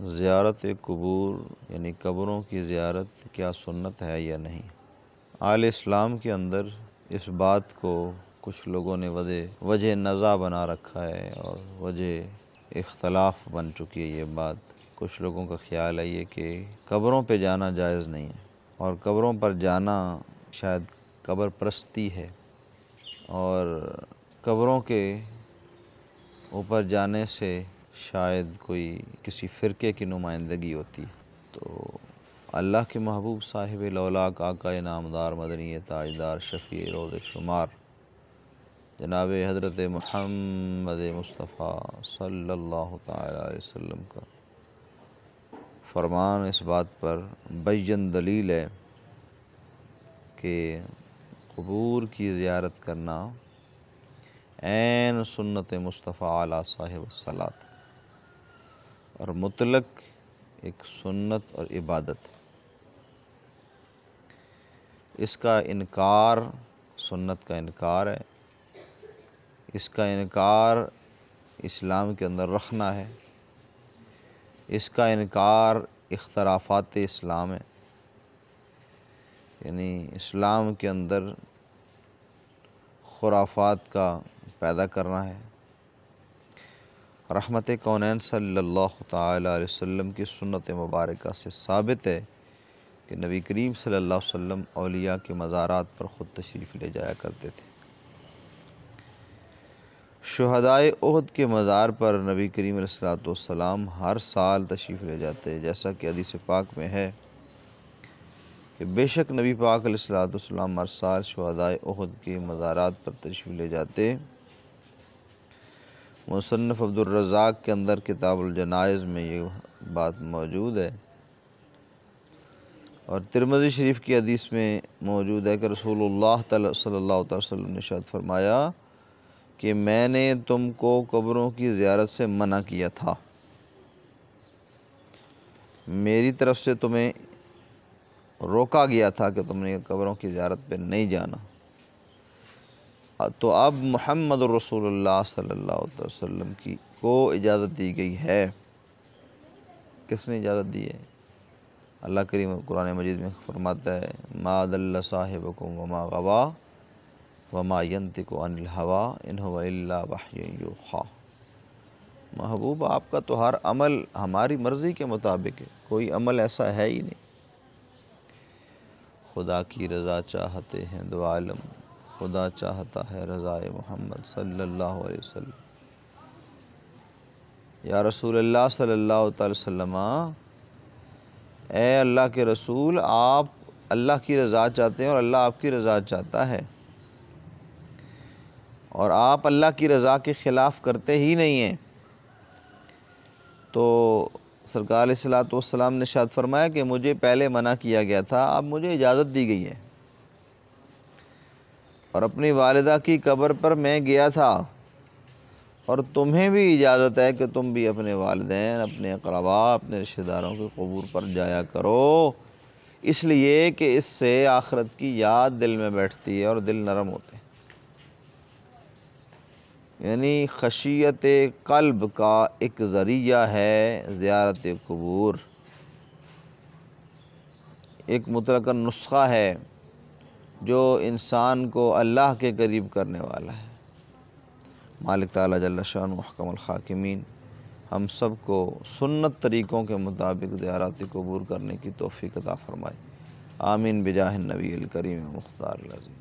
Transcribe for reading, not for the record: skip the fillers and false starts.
زیارت قبور یعنی قبروں کی زیارت کیا سنت ہے یا نہیں؟ اہل اسلام کے اندر اس بات کو کچھ لوگوں نے وجہ نزاع بنا رکھا ہے اور وجہ اختلاف بن چکی ہے یہ بات۔ کچھ لوگوں کا خیال ہے یہ کہ قبروں پہ جانا جائز نہیں ہے، اور قبروں پر جانا شاید قبر پرستی ہے، اور قبروں کے اوپر جانے سے شاید کوئی کسی فرقے کی نمائندگی ہوتی ہے۔ تو اللہ کے محبوب صاحب لولاک آقا نامدار مدنی تاجدار شفیع روز شمار جناب حضرت محمد مصطفیٰ صلی اللہ تعالی علیہ وسلم کا فرمان اس بات پر بین دلیل ہے کہ قبور کی زیارت کرنا عین سنت مصطفیٰ علی صاحب الصلاۃ اور مطلق ایک سنت اور عبادت۔ اس کا انکار سنت کا انکار ہے، اس کا انکار اسلام کے اندر رکھنا ہے، اس کا انکار اختلافات اسلام ہے، یعنی اسلام کے اندر خرافات کا پیدا کرنا ہے۔ رحمت کونین صلی اللہ تعالی علیہ وسلم کی سنت مبارکہ سے ثابت ہے کہ نبی کریم صلی اللہ علیہ وسلم اولیاء کے مزارات پر خود تشریف لے جایا کرتے تھے۔ شہدائے احد کے مزار پر نبی کریم علیہ السلام ہر سال تشریف لے جاتے، جیسا کہ حدیث پاک میں ہے کہ بے شک نبی پاک علیہ السلام ہر سال شہدائے احد کے مزارات پر تشریف لے جاتے۔ مصنف عبد الرزاق کے اندر کتاب الجنائز میں یہ بات موجود ہے، اور ترمذی شریف کی حدیث میں موجود ہے کہ رسول اللہ صلی اللہ علیہ وسلم نے ارشاد فرمایا کہ میں نے تم کو قبروں کی زیارت سے منع کیا تھا، میری طرف سے تمہیں روکا گیا تھا کہ تم نے قبروں کی زیارت پہ نہیں جانا۔ تو اب محمد رسول اللہ صلی اللہ علیہ وسلم کو اجازت دی گئی ہے۔ کس نے اجازت دی ہے؟ اللہ کریم قرآن مجید میں فرماتا ہے ما ضل صاحبکم وما غوا وما ینطق عن الہوی ان هو الا وحی یوحی۔ محبوب آپ کا تو ہر عمل ہماری مرضی کے مطابق ہے، کوئی عمل ایسا ہے ہی نہیں۔ خدا کی رضا چاہتے ہیں دو عالم، خدا چاہتا ہے رضائے محمد صلی اللہ علیہ وسلم۔ یا رسول اللہ صلی اللہ تعالی وسلم، اے اللہ کے رسول، آپ اللہ کی رضا چاہتے ہیں اور اللہ آپ کی رضا چاہتا ہے، اور آپ اللہ کی رضا کے خلاف کرتے ہی نہیں ہیں۔ تو سرکار علیہ الصلوۃ والسلام نے ارشاد فرمایا کہ مجھے پہلے منع کیا گیا تھا، اب مجھے اجازت دی گئی ہے، اور اپنی والدہ کی قبر پر میں گیا تھا، اور تمہیں بھی اجازت ہے کہ تم بھی اپنے والدین، اپنے اقرباء، اپنے رشتہ داروں کے قبور پر جایا کرو، اس لیے کہ اس سے آخرت کی یاد دل میں بیٹھتی ہے اور دل نرم ہوتے ہیں۔ یعنی خشیت قلب کا ایک ذریعہ ہے زیارت قبور، ایک مطلقاً نسخہ ہے جو انسان کو اللہ کے قریب کرنے والا ہے۔ مالک تعالیٰ جل شانہ محکم الحاکمین ہم سب کو سنت طریقوں کے مطابق زیارت قبور کرنے کی توفیق عطا فرمائے۔ آمین بجاہ النبی الکریم مختار العظیم۔